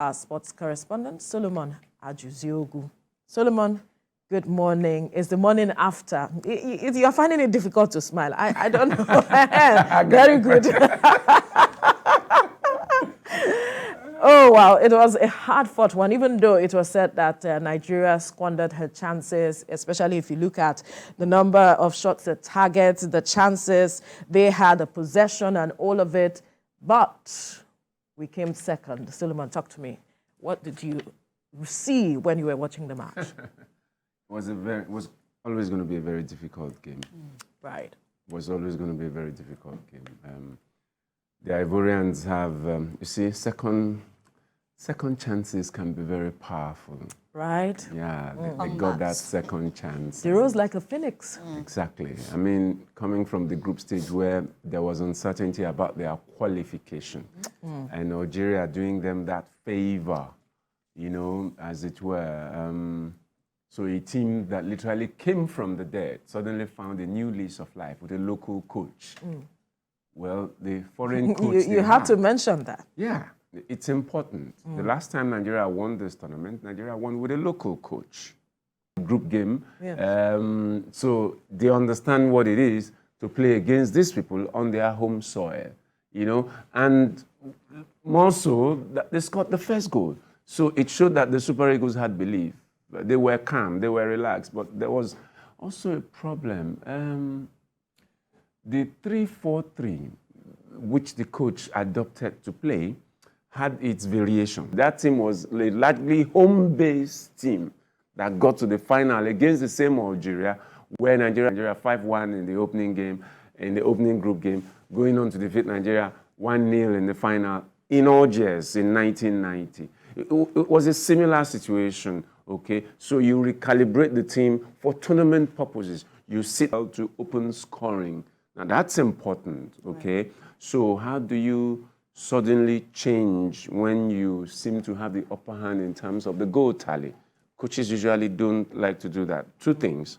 our sports correspondent, Solomon Ajuziogu. Solomon, good morning. It's the morning after. You're finding it difficult to smile. I don't know. Very good. Oh, wow. It was a hard-fought one, even though it was said that Nigeria squandered her chances, especially if you look at the number of shots at targets, the chances they had, the possession and all of it. But we came second. Solomon, talk to me. What did you see when you were watching the match? It was always going to be a very difficult game. Right. It was always going to be a very difficult game. The Ivorians have, you see, second chances can be very powerful. Right. Yeah, they got that second chance. They rose like a phoenix. Exactly. I mean, coming from the group stage where there was uncertainty about their qualification, and Nigeria doing them that favor, you know, as it were. So a team that literally came from the dead suddenly found a new lease of life with a local coach. Well, the foreign coach... you have to mention that. Yeah, it's important. The last time Nigeria won this tournament, Nigeria won with a local coach. Group game. Yes. So they understand what it is to play against these people on their home soil, you know, and more so that they scored the first goal. So it showed that the Super Eagles had belief. They were calm, they were relaxed, but there was also a problem. The 3-4-3, which the coach adopted to play, had its variation. That team was a largely home-based team that got to the final against the same Algeria, where Nigeria 5-1 in the opening game, in the opening group game, going on to defeat Nigeria 1-0 in the final in Algiers in 1990. It was a similar situation, okay? So you recalibrate the team for tournament purposes. You sit out to open scoring. Now, that's important, okay? Right. So how do you suddenly change when you seem to have the upper hand in terms of the goal tally? Coaches usually don't like to do that. Two things.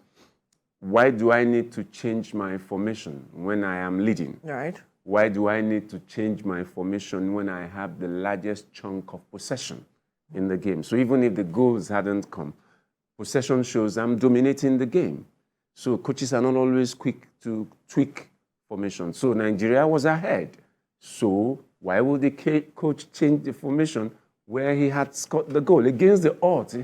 Why do I need to change my formation when I am leading? Right. Why do I need to change my formation when I have the largest chunk of possession in the game? So even if the goals hadn't come, possession shows I'm dominating the game. So coaches are not always quick to tweak formation. So Nigeria was ahead. So why would the coach change the formation where he had scored the goal? Against the odds,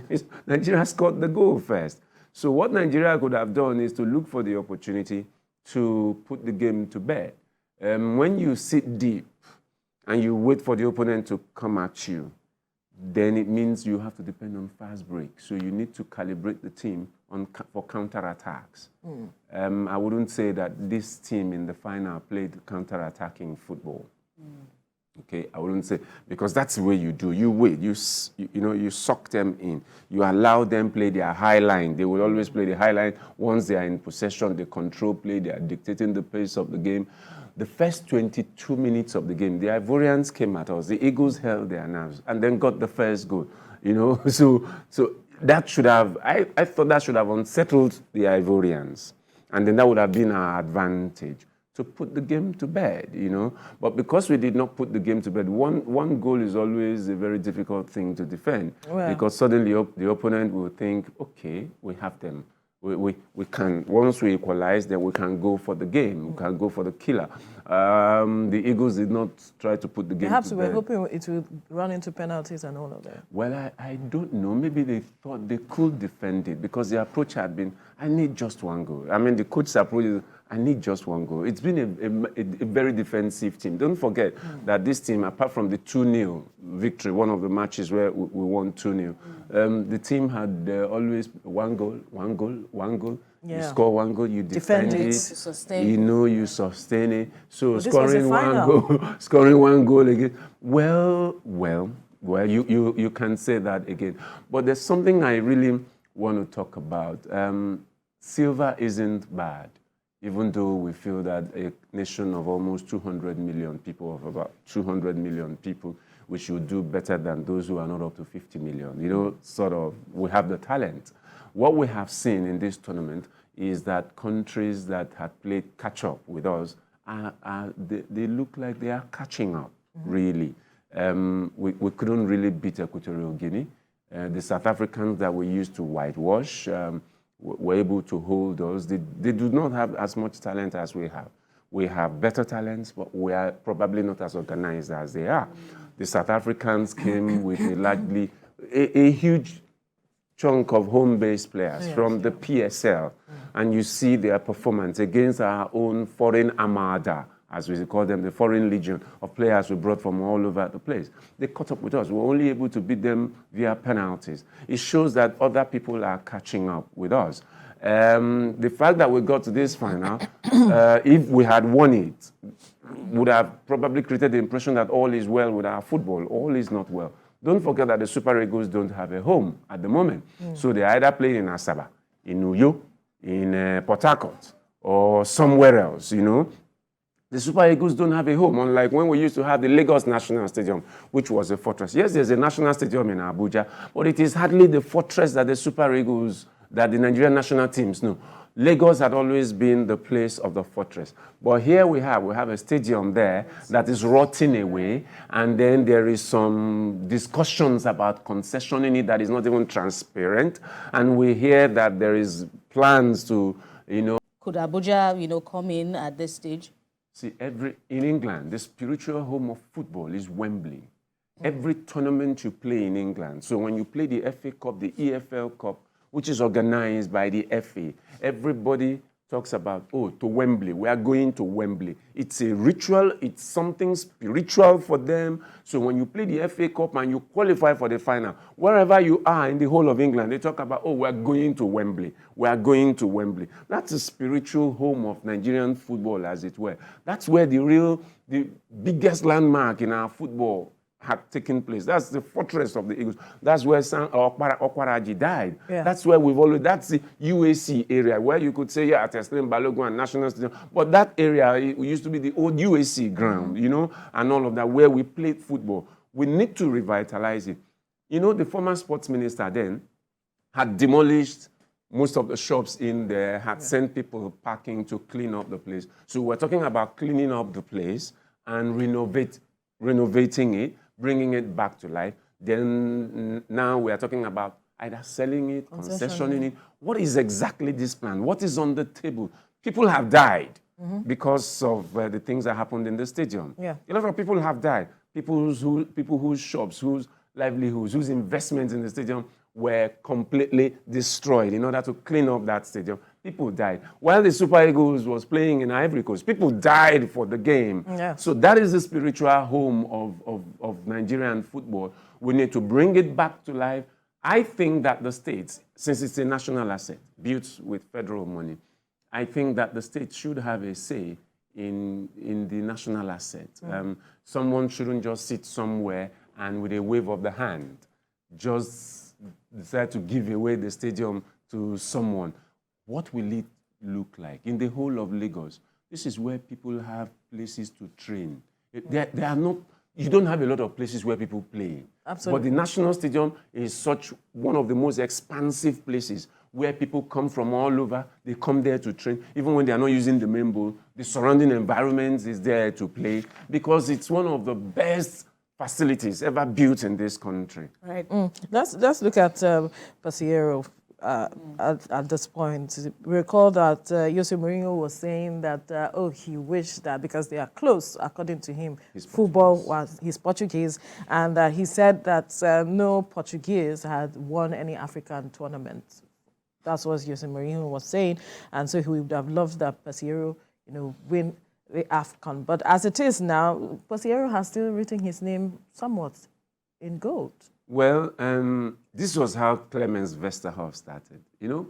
Nigeria scored the goal first. So what Nigeria could have done is to look for the opportunity to put the game to bed. When you sit deep and you wait for the opponent to come at you, then it means you have to depend on fast break. So you need to calibrate the team for counter-attacks. I wouldn't say that this team in the final played counter-attacking football. Okay, I wouldn't say, because that's the way you do. You wait, you suck them in. You allow them play their high line. They will always play the high line. Once they are in possession, they control play, they are dictating the pace of the game. The first 22 minutes of the game, the Ivorians came at us. The Eagles held their nerves and then got the first goal. You know, so that should have, I thought that should have unsettled the Ivorians. And then that would have been our advantage to put the game to bed, you know. But because we did not put the game to bed, one goal is always a very difficult thing to defend. Well, because suddenly the opponent will think, okay, we have them. We can, once we equalize, then we can go for the game. We can go for the killer. The Eagles did not try to put the game Perhaps to we were bed. hoping it would run into penalties and all of that. Well, I don't know. Maybe they thought they could defend it because the approach had been, I need just one goal. I mean, the coach's approach is, I need just one goal. It's been a very defensive team. Don't forget that this team, apart from the 2-0 victory, one of the matches where we won 2-0, the team had always one goal. Yeah. You score one goal, you defend it, you know, you sustain it. So scoring one goal again. Well, you can say that again. But there's something I really want to talk about. Silver isn't bad. Even though we feel that a nation of almost 200 million people, of about 200 million people, we should do better than those who are not up to 50 million. You know, sort of, we have the talent. What we have seen in this tournament is that countries that had played catch-up with us, they look like they are catching up, really. We couldn't really beat Equatorial Guinea. The South Africans that we used to whitewash were able to hold us. They do not have as much talent as we have. We have better talents, but we are probably not as organized as they are. The South Africans came with a huge chunk of home-based players from the PSL, and you see their performance against our own foreign armada, as we call them, the foreign legion of players we brought from all over the place. They caught up with us. We were only able to beat them via penalties. It shows that other people are catching up with us. The fact that we got to this final, if we had won it, would have probably created the impression that all is well with our football. All is not well. Don't forget that the Super Eagles don't have a home at the moment. So they either play in Asaba, in Uyo, in Port Harcourt, or somewhere else, you know. The Super Eagles don't have a home, unlike when we used to have the Lagos National Stadium, which was a fortress. Yes, there's a national stadium in Abuja, but it is hardly the fortress that the Super Eagles, that the Nigerian national teams know. Lagos had always been the place of the fortress. But here we have a stadium there that is rotting away, and then there is some discussions about concessioning it that is not even transparent, and we hear that there is plans to, you know... Could Abuja, you know, come in at this stage? See, in England, the spiritual home of football is Wembley. Every tournament you play in England, so when you play the FA Cup, the EFL Cup, which is organized by the FA, everybody talks about, oh, to Wembley. We are going to Wembley. It's a ritual. It's something spiritual for them. So when you play the FA Cup and you qualify for the final, wherever you are in the whole of England, they talk about, oh, we are going to Wembley. We are going to Wembley. That's a spiritual home of Nigerian football, as it were. That's where the biggest landmark in our football had taken place. That's the fortress of the Eagles. That's where Okwaraji died. Yeah. That's where that's the UAC area, where you could say, yeah, Teslim Balogun and National Stadium. But that area, it used to be the old UAC ground, you know, and all of that, where we played football. We need to revitalize it. You know, the former sports minister then had demolished most of the shops in there, had sent people packing to clean up the place. So we're talking about cleaning up the place and renovating it, bringing it back to life. Then now we are talking about either selling it, concessioning it. What is exactly this plan? What is on the table? People have died because of the things that happened in the stadium. Yeah. A lot of people have died. People whose shops, whose livelihoods, whose investments in the stadium were completely destroyed in order to clean up that stadium. People died. While the Super Eagles was playing in Ivory Coast, people died for the game. Yeah. So that is the spiritual home of Nigerian football. We need to bring it back to life. I think that the states, since it's a national asset built with federal money, I think that the state should have a say in the national asset. Someone shouldn't just sit somewhere and with a wave of the hand just decide to give away the stadium to someone. What will it look like in the whole of Lagos? This is where people have places to train. There are not, you don't have a lot of places where people play. Absolutely. But the National Stadium is one of the most expansive places where people come from all over. They come there to train. Even when they are not using the main bowl, the surrounding environment is there to play because it's one of the best facilities ever built in this country. Right. Let's look at Pasiero. At this point, recall that Jose Mourinho was saying that, he wished that because they are close, according to him, he's Portuguese, and he said that no Portuguese had won any African tournament. That's what Jose Mourinho was saying, and so he would have loved that Pasiero, win the AFCON. But as it is now, Pasiero has still written his name somewhat in gold. Well, this was how Clemens Westerhoff started.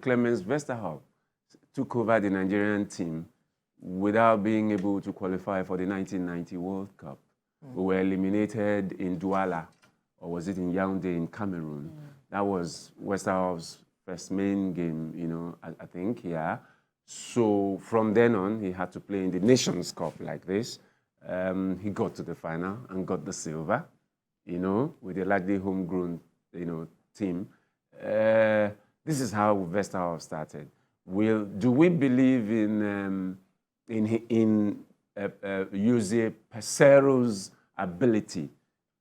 Clemens Westerhoff took over the Nigerian team without being able to qualify for the 1990 World Cup. We were eliminated in Douala, or was it in Yaoundé in Cameroon? That was Westerhoff's first main game, I think, yeah. So from then on, he had to play in the Nations Cup like this. He got to the final and got the silver. With a largely homegrown, team. This is how Westerhoff started. Do we believe in Jose Pesero's ability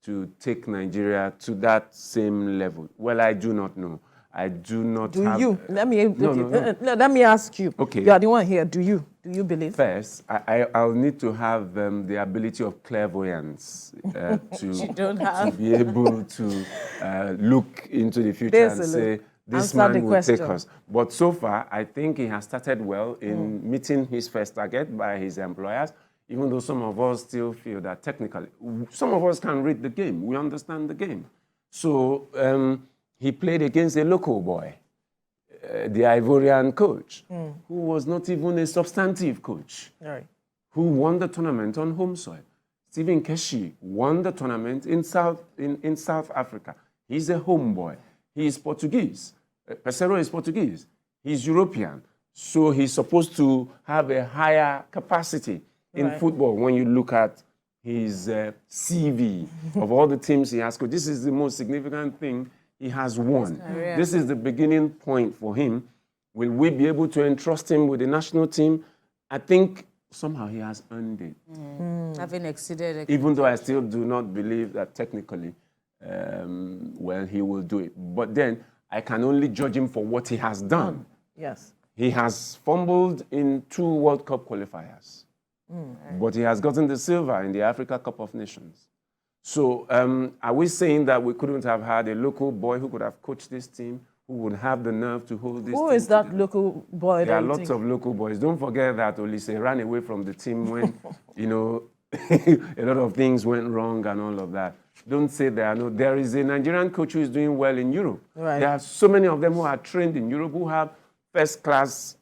to take Nigeria to that same level? Well, I do not know. I do not have... Do you? Let me, no, let me ask you. Okay. You are the one here. Do you believe? First, I'll need to have the ability of clairvoyance to be able to look into the future and say, this man will take us. But so far, I think he has started well in meeting his first target by his employers, even though some of us still feel that technically, some of us can read the game. We understand the game. So he played against a local boy, the Ivorian coach, who was not even a substantive coach, who won the tournament on home soil. Stephen Keshi won the tournament in South Africa. He's a home boy. He is Portuguese. Pesero is Portuguese. He's European. So he's supposed to have a higher capacity in football when you look at his CV of all the teams he has coached. This is the most significant thing he has won. This is the beginning point for him. Will we be able to entrust him with the national team? I think somehow he has earned it. Having exceeded. Even though I still do not believe that technically, well, he will do it. But then I can only judge him for what he has done. Yes. He has fumbled in 2 World Cup qualifiers, but he has gotten the silver in the Africa Cup of Nations. So are we saying that we couldn't have had a local boy who could have coached this team, who would have the nerve to hold this team? Who is that local boy? There are lots of local boys. Don't forget that Olise ran away from the team when, you know, a lot of things went wrong and all of that. Don't say there are no. There is a Nigerian coach who is doing well in Europe. There are so many of them who are trained in Europe, who have first-class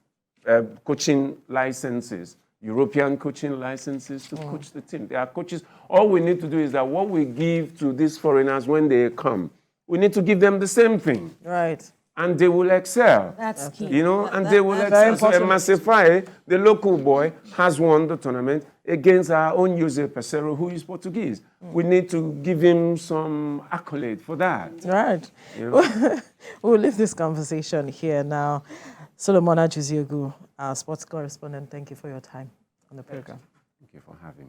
coaching licenses, European coaching licenses to coach the team. They are coaches. All we need to do is that what we give to these foreigners when they come, we need to give them the same thing. Right. And they will excel. That's key. You know, and they will excel. So Emasifai, the local boy, has won the tournament against our own Jose Pesero, who is Portuguese. We need to give him some accolade for that. Right. You know? We'll leave this conversation here now. Solomon Ajuziogu, our sports correspondent, thank you for your time on the program. Thank you for having me.